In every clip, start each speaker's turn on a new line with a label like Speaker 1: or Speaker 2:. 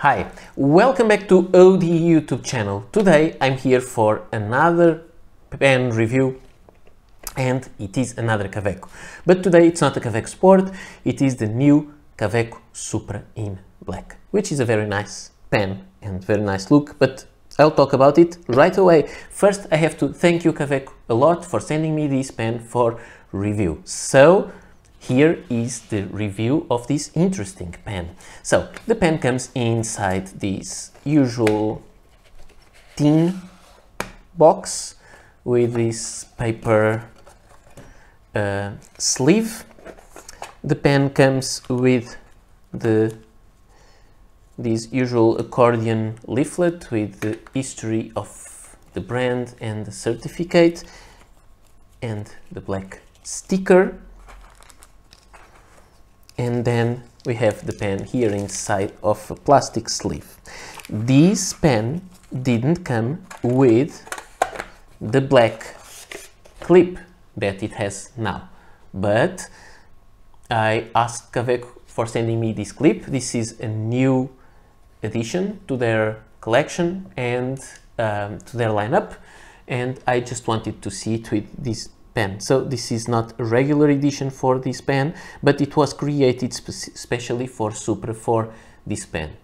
Speaker 1: Hi, welcome back to OD YouTube channel. Today I'm here for another pen review and it is another Kaweco. But today it's not a Kaweco Sport, it is the new Kaweco Supra in black, which is a very nice pen and very nice look, but I'll talk about it right away. First I have to thank you Kaweco a lot for sending me this pen for review. So here is the review of this interesting pen. So the pen comes inside this usual tin box with this paper sleeve. The pen comes with this usual accordion leaflet with the history of the brand and the certificate and the black sticker. And then we have the pen here inside of a plastic sleeve. This pen didn't come with the black clip that it has now, but I asked Kaweco for sending me this clip. This is a new addition to their collection and to their lineup, and I just wanted to see it with this pen. So this is not a regular edition for this pen, but it was created specially for Supra for this pen.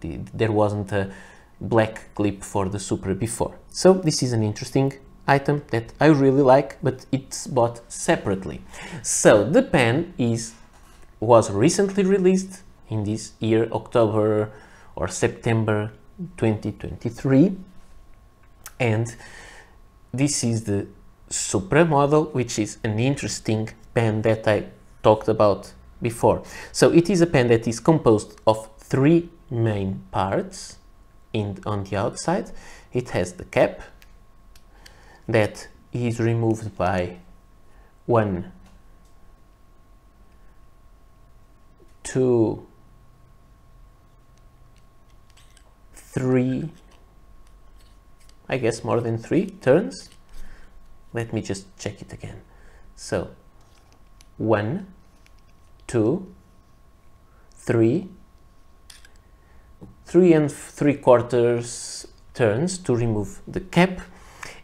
Speaker 1: There wasn't a black clip for the Supra before. So this is an interesting item that I really like, but it's bought separately. So the pen was recently released in this year, October or September 2023, and this is the Supra model, which is an interesting pen that I talked about before. So it is a pen that is composed of three main parts on the outside. It has the cap that is removed by 1, 2, 3, I guess more than 3 turns. Let me just check it again. So 1, 2, 3, 3 3/4 turns to remove the cap,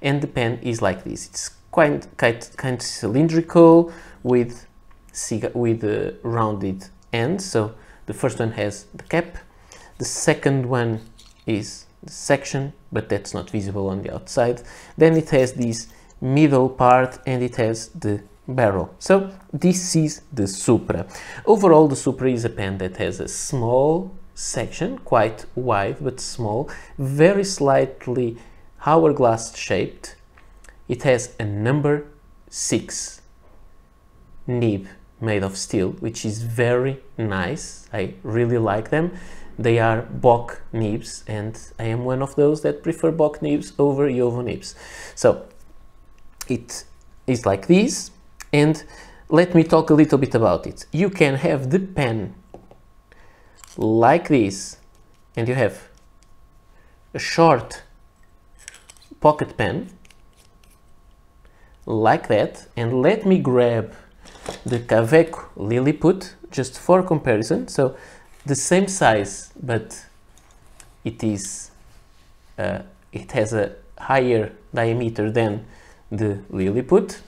Speaker 1: and the pen is like this. It's kind of cylindrical with rounded ends. So the first one has the cap, the second one is the section, but that's not visible on the outside. Then it has this middle part and it has the barrel. So this is the Supra. Overall, the Supra is a pen that has a small section, quite wide but small, very slightly hourglass shaped. It has a number 6 nib made of steel, which is very nice. I really like them. They are Bock nibs, and I am one of those that prefer Bock nibs over Jowo nibs. So it is like this, and let me talk a little bit about it. You can have the pen like this, and you have a short pocket pen like that. And let me grab the Kaweco Lilliput just for comparison. So the same size, but it has a higher diameter than the Lilliput,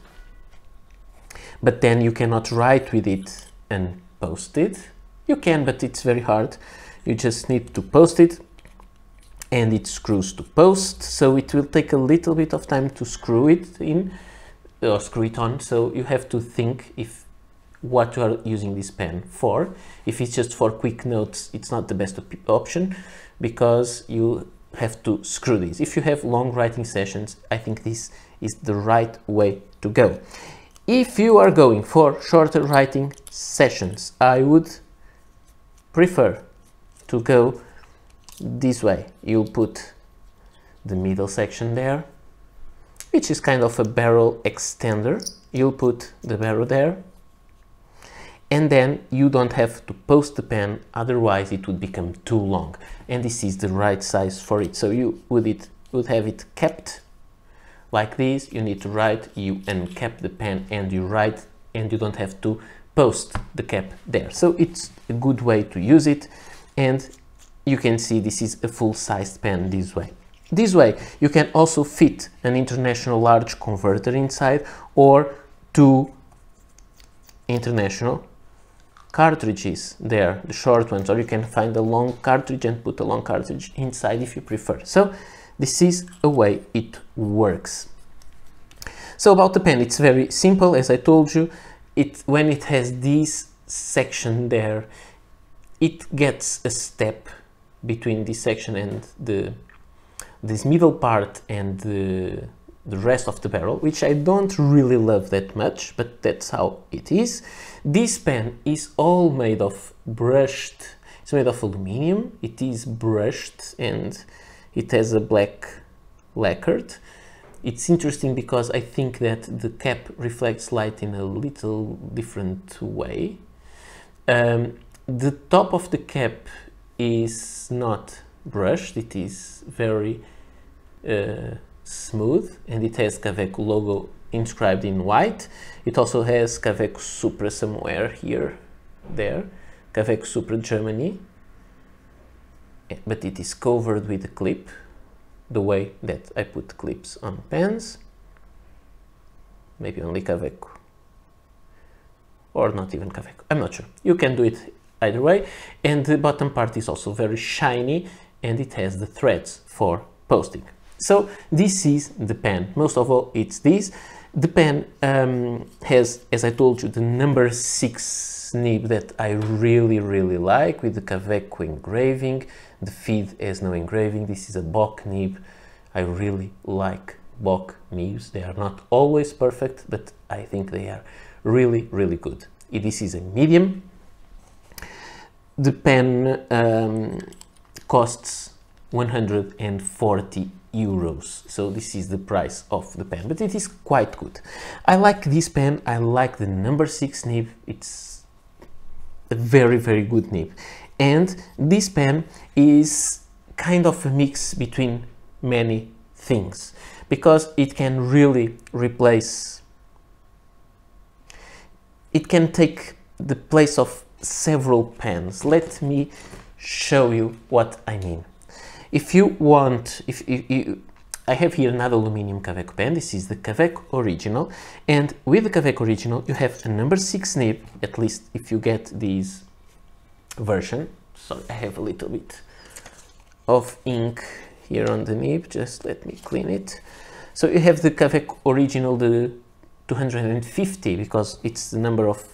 Speaker 1: but then you cannot write with it and post it. You can, but it's very hard. You just need to post it, and it screws to post, so it will take a little bit of time to screw it in or screw it on. So you have to think if what you are using this pen for. If it's just for quick notes, it's not the best option, because you have to screw these. If you have long writing sessions, I think this is the right way to go. If you are going for shorter writing sessions, I would prefer to go this way. You'll put the middle section there, which is kind of a barrel extender. You'll put the barrel there, and then you don't have to post the pen, otherwise it would become too long, and this is the right size for it. So you would have it capped like this. You need to write, you uncap the pen and you write, and you don't have to post the cap there. So it's a good way to use it, and you can see this is a full-sized pen this way. This way you can also fit an international large converter inside, or two international cartridges there, the short ones, or you can find a long cartridge and put a long cartridge inside if you prefer. So this is a way it works. So about the pen, it's very simple. As I told you, when it has this section there, it gets a step between this section and this middle part and the rest of the barrel, which I don't really love that much, but that's how it is. This pen is all made of brushed, it's made of aluminum, it is brushed and it has a black lacquered. It's interesting because I think that the cap reflects light in a little different way. The top of the cap is not brushed, it is very smooth, and it has Kaweco logo inscribed in white. It also has Kaweco Supra somewhere here, there, Kaweco Supra Germany, but it is covered with a clip, the way that I put clips on pens. Maybe only Kaweco, or not even Kaweco, I'm not sure. You can do it either way. And the bottom part is also very shiny, and it has the threads for posting. So this is the pen. Most of all, it's this. The pen has, as I told you, the number 6 nib that I really like, with the Kaweco engraving. The feed has no engraving. This is a Bock nib. I really like Bock nibs. They are not always perfect, but I think they are really good. This is a medium. The pen costs 140 euros, so this is the price of the pen, but it is quite good. I like this pen. I like the number 6 nib. It's a very good nib, and this pen is kind of a mix between many things, because it can really replace, it can take the place of several pens. Let me show you what I mean. If you want, I have here another aluminum Kaweco pen. This is the Kaweco Original, and with the Kaweco Original you have a number 6 nib, at least if you get this version. Sorry, I have a little bit of ink here on the nib, just let me clean it. So you have the Kaweco Original, the 250, because it's the number of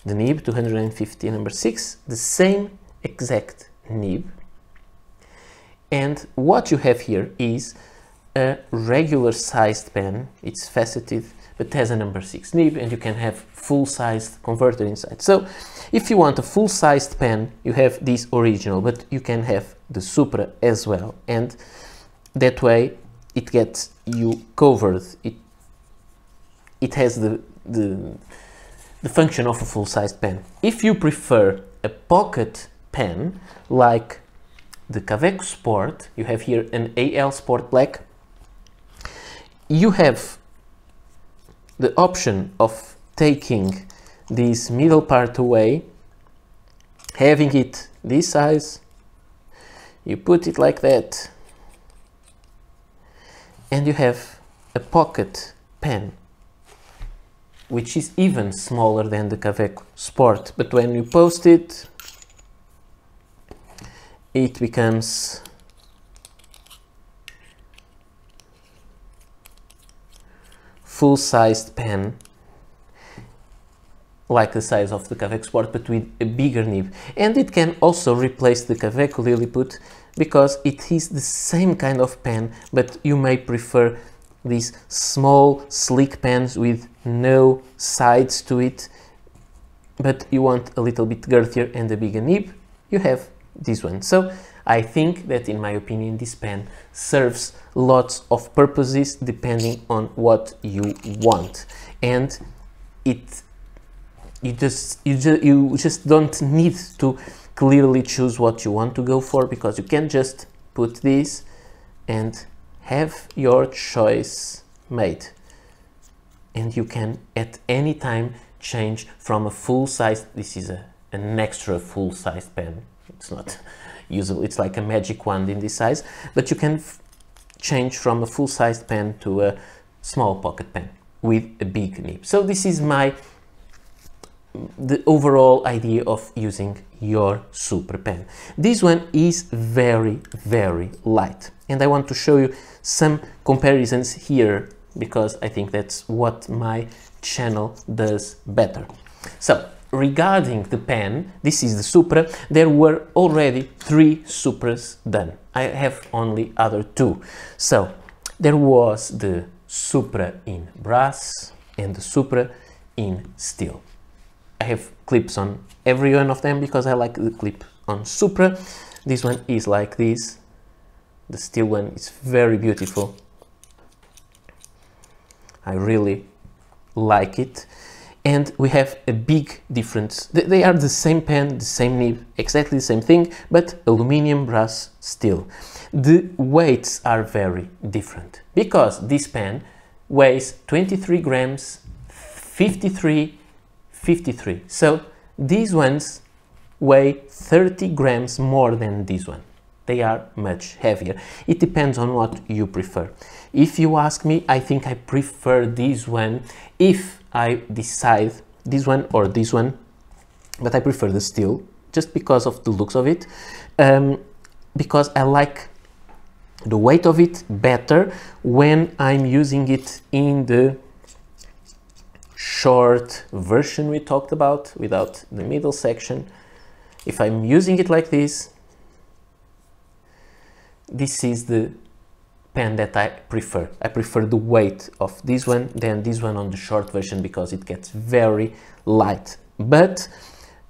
Speaker 1: the nib, 250, number 6, the same exact nib. And what you have here is a regular sized pen. It's faceted, but has a number 6 nib, and you can have full-sized converter inside. So if you want a full-sized pen, you have this Original, but you can have the Supra as well, and that way it gets you covered. It has the function of a full-sized pen. If you prefer a pocket pen like the Kaweco Sport, you have here an AL Sport Black. You have the option of taking this middle part away, having it this size, you put it like that, and you have a pocket pen, which is even smaller than the Kaweco Sport, but when you post it, it becomes full-sized pen, like the size of the Kaweco Sport, but with a bigger nib. And it can also replace the Kaweco Lilliput, because it is the same kind of pen, but you may prefer these small, sleek pens with no sides to it, but you want a little bit girthier and a bigger nib. You have this one. So I think that, in my opinion, this pen serves lots of purposes depending on what you want, and you just don't need to clearly choose what you want to go for, because you can just put this and have your choice made, and you can at any time change from a full size. This is an extra full-sized pen. It's not, usable. It's like a magic wand in this size, but you can change from a full-sized pen to a small pocket pen with a big nib. So this is the overall idea of using your Supra pen. This one is very, very light, and I want to show you some comparisons here because I think that's what my channel does better. So regarding the pen, this is the Supra. There were already 3 Supras done. I have only other 2. So there was the Supra in brass and the Supra in steel. I have clips on every one of them because I like the clip on Supra. This one is like this. The steel one is very beautiful. I really like it. And we have a big difference. They are the same pen, the same nib, exactly the same thing, but aluminum, brass, steel. The weights are very different because this pen weighs 23 grams, 53, 53. So these ones weigh 30 grams more than this one. They are much heavier. It depends on what you prefer. If you ask me, I think I prefer this one if I decide this one or this one, but I prefer the steel just because of the looks of it, because I like the weight of it better when I'm using it in the short version we talked about without the middle section. If I'm using it like this, this is the pen that I prefer. I prefer the weight of this one than this one on the short version because it gets very light. But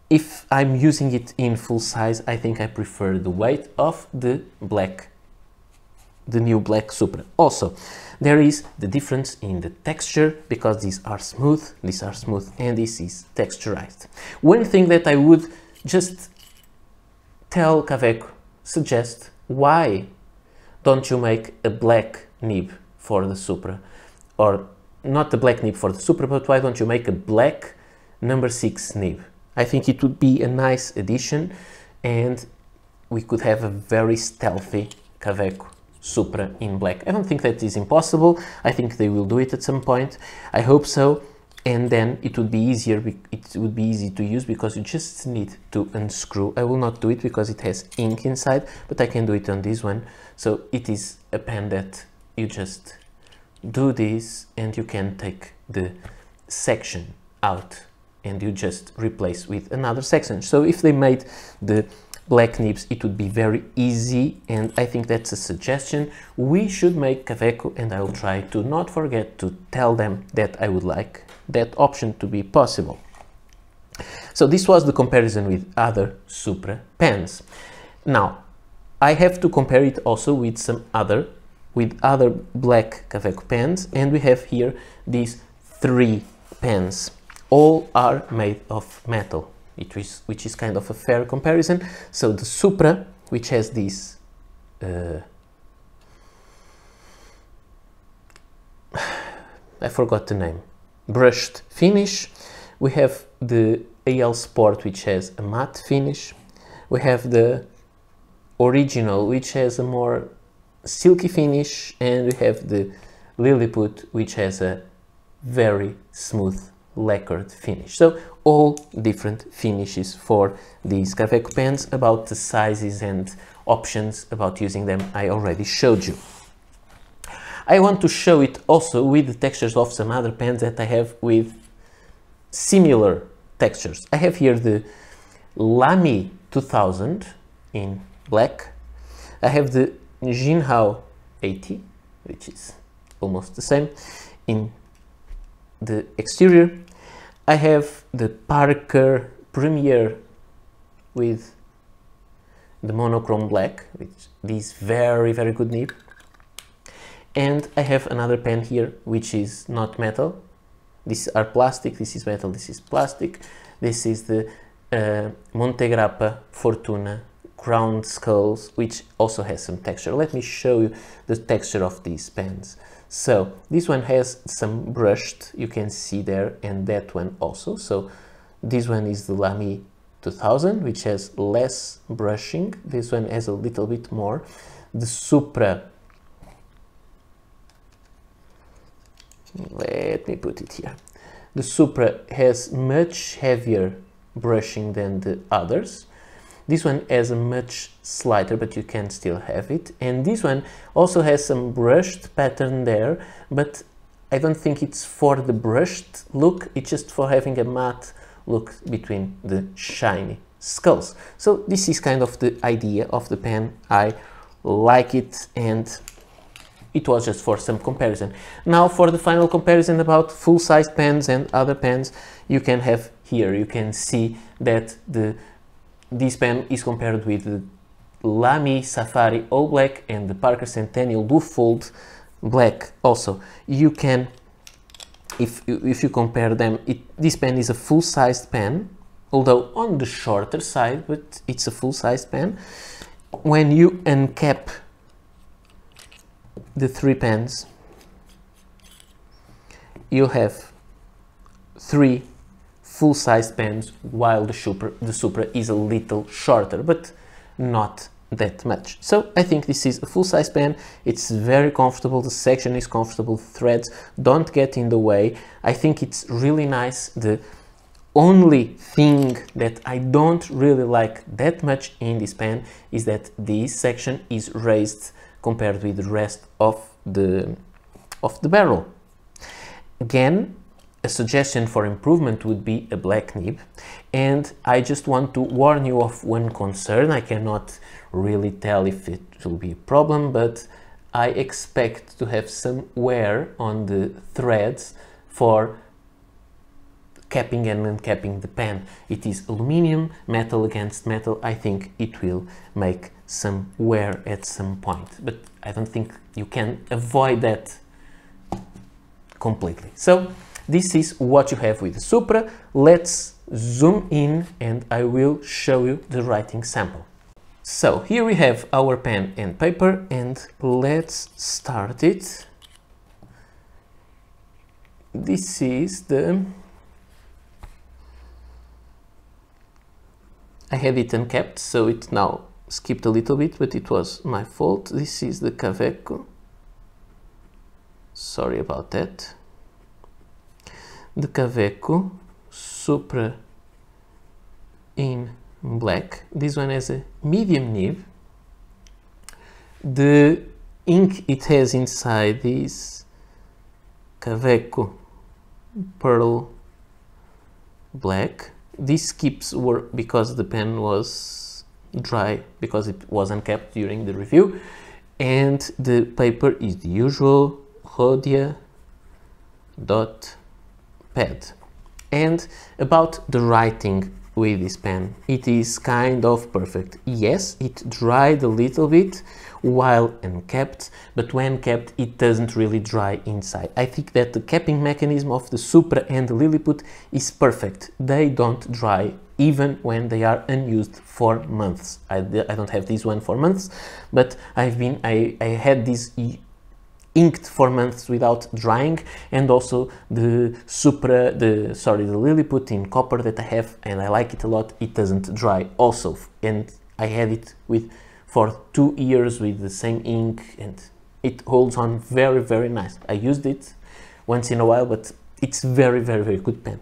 Speaker 1: if I'm using it in full size, I think I prefer the weight of the new black Supra. Also, there is the difference in the texture because these are smooth, and this is texturized. One thing that I would just tell Kaweco, suggest, why don't you make a black nib for the Supra? Or not the black nib for the Supra, but why don't you make a black number 6 nib? I think it would be a nice addition and we could have a very stealthy Kaweco Supra in black. I don't think that is impossible. I think they will do it at some point. I hope so. And then it would be easier, it would be easy to use because you just need to unscrew. I will not do it because it has ink inside, but I can do it on this one. So it is a pen that you just do this and you can take the section out and you just replace with another section. So if they made the black nibs, it would be very easy, and I think that's a suggestion we should make Kaweco, and I will try to not forget to tell them that I would like that option to be possible. So this was the comparison with other Supra pens. Now I have to compare it also with other black Kaweco pens, and we have here these 3 pens. All are made of metal, which is kind of a fair comparison. So the Supra, which has this I forgot the name, brushed finish. We have the AL Sport, which has a matte finish. We have the original, which has a more silky finish, and we have the Lilliput, which has a very smooth lacquered finish. So all different finishes for these Kaweco pens. About the sizes and options about using them, I already showed you. I want to show it also with the textures of some other pens that I have with similar textures. I have here the Lamy 2000 in black. I have the Jinhao 80, which is almost the same, in the exterior. I have the Parker Premier with the monochrome black, which is very, very good nib. And I have another pen here, which is not metal. These are plastic, this is metal, this is plastic. This is the Montegrappa Fortuna Crowned Skulls, which also has some texture. Let me show you the texture of these pens. So this one has some brushed, you can see there, and that one also. So this one is the Lamy 2000, which has less brushing. This one has a little bit more. The Supra, let me put it here. The Supra has much heavier brushing than the others. This one has a much slighter, but you can still have it. And this one also has some brushed pattern there, but I don't think it's for the brushed look, it's just for having a matte look between the shiny skulls. So this is kind of the idea of the pen. I like it, and it was just for some comparison. Now for the final comparison about full-size pens and other pens, you can have here, you can see that this pen is compared with the Lamy Safari All Black and the Parker Centennial Duofold Black also. You can, if you compare them, this pen is a full-sized pen, although on the shorter side, but it's a full-sized pen. When you uncap the three pens, you have three full-sized pens, while the Supra is a little shorter, but not that much. So I think this is a full-size pen. It's very comfortable, the section is comfortable, threads don't get in the way. I think it's really nice. The only thing that I don't really like that much in this pen is that this section is raised compared with the rest of the barrel. Again, a suggestion for improvement would be a black nib, and I just want to warn you of one concern. I cannot really tell if it will be a problem, but I expect to have some wear on the threads for capping and uncapping the pen. It is aluminum, metal against metal. I think it will make some wear at some point, but I don't think you can avoid that completely. So this is what you have with the Supra. Let's zoom in and I will show you the writing sample. So here we have our pen and paper, and let's start it. This is the... I had it uncapped, so it now skipped a little bit, but it was my fault. This is the Kaweco. Sorry about that. The Kaweco Supra in black. This one has a medium nib. The ink it has inside is Kaweco Pearl Black. These skips were because the pen was dry, because it was uncapped during the review. And the paper is the usual Rhodia dot pad. And about the writing with this pen, it is kind of perfect. Yes, it dried a little bit while uncapped, but when capped it doesn't really dry inside. I think that the capping mechanism of the Supra and the Lilliput is perfect. They don't dry even when they are unused for months. I don't have this one for months, but I had this inked for months without drying, and also the Supra, the Lilliput in copper that I have, and I like it a lot. It doesn't dry also, and I had it for 2 years with the same ink, and it holds on very, very nice. I used it once in a while, but it's very, very, very good pen.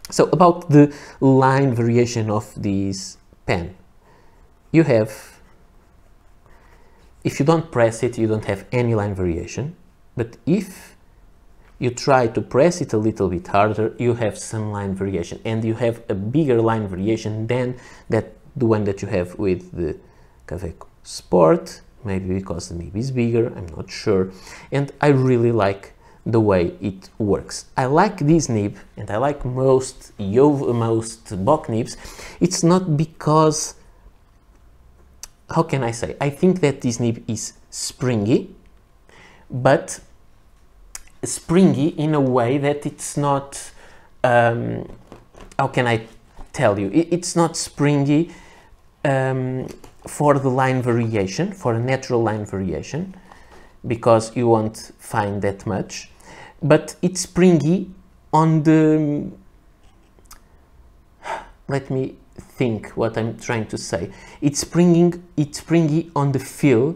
Speaker 1: So about the line variation of this pen, you have, if you don't press it, you don't have any line variation, but if you try to press it a little bit harder, you have some line variation, and you have a bigger line variation than the one that you have with the Kaweco Sport, maybe because the nib is bigger, I'm not sure, and I really like the way it works. I like this nib, and I like most Bock nibs. It's not because, how can I say, I think that this nib is springy, but springy in a way that it's not, how can I tell you, it's not springy for the line variation, for a natural line variation, because you won't find that much, but it's springy on the, let me think what I'm trying to say. It's springy on the feel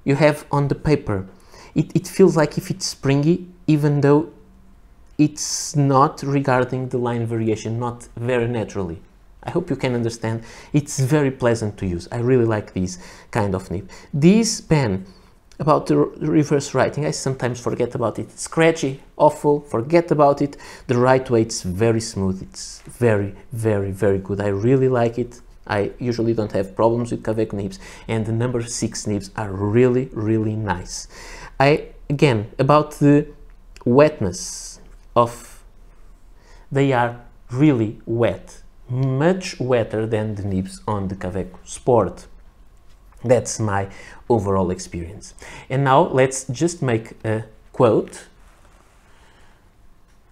Speaker 1: you have on the paper. It feels like if it's springy, even though it's not regarding the line variation, not very naturally. I hope you can understand. It's very pleasant to use. I really like this kind of nib. This pen, about the reverse writing, I sometimes forget about it. It's scratchy, awful, forget about it. The right way, it's very smooth. It's very, very, very good. I really like it. I usually don't have problems with Kaweco nibs, and the number 6 nibs are really, really nice. Again, about the wetness of, they are really wet, much wetter than the nibs on the Kaweco Sport. That's my overall experience. And now let's just make a quote.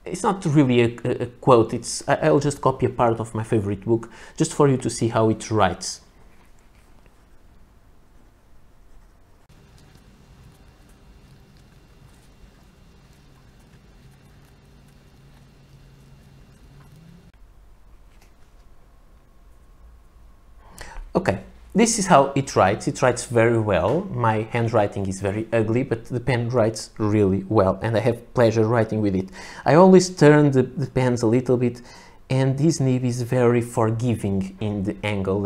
Speaker 1: It's not really a quote, I'll just copy a part of my favorite book just for you to see how it writes. Okay, this is how it writes. It writes very well. My handwriting is very ugly, but the pen writes really well, and I have pleasure writing with it. I always turn the pens a little bit, and this nib is very forgiving in the angle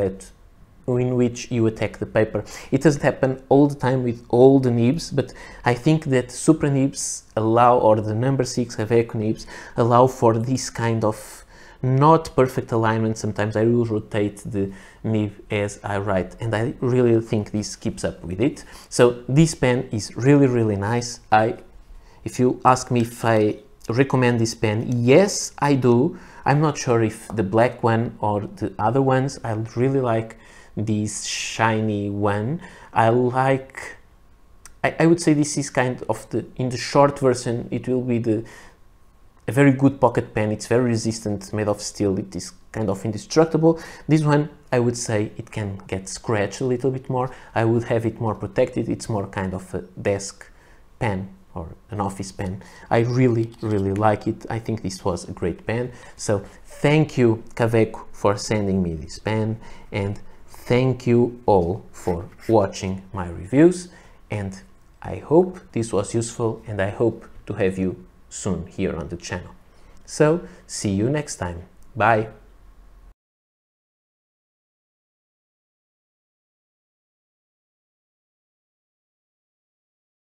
Speaker 1: in which you attack the paper. It doesn't happen all the time with all the nibs, but I think that Supra nibs allow, or the number 6 Kaweco nibs allow for this kind of not perfect alignment. Sometimes I will rotate the nib as I write, and I really think this keeps up with it. So this pen is really, really nice. If you ask me if I recommend this pen, yes, I do. I'm not sure if the black one or the other ones. I really like this shiny one. I would say this is kind of in the short version, it will be a very good pocket pen. It's very resistant, made of steel. It is kind of indestructible. This one, I would say it can get scratched a little bit more. I would have it more protected. It's more kind of a desk pen or an office pen. I really, really like it. I think this was a great pen. So thank you, Kaweco, for sending me this pen, and thank you all for watching my reviews, and I hope this was useful, and I hope to have you soon here on the channel. So see you next time. Bye.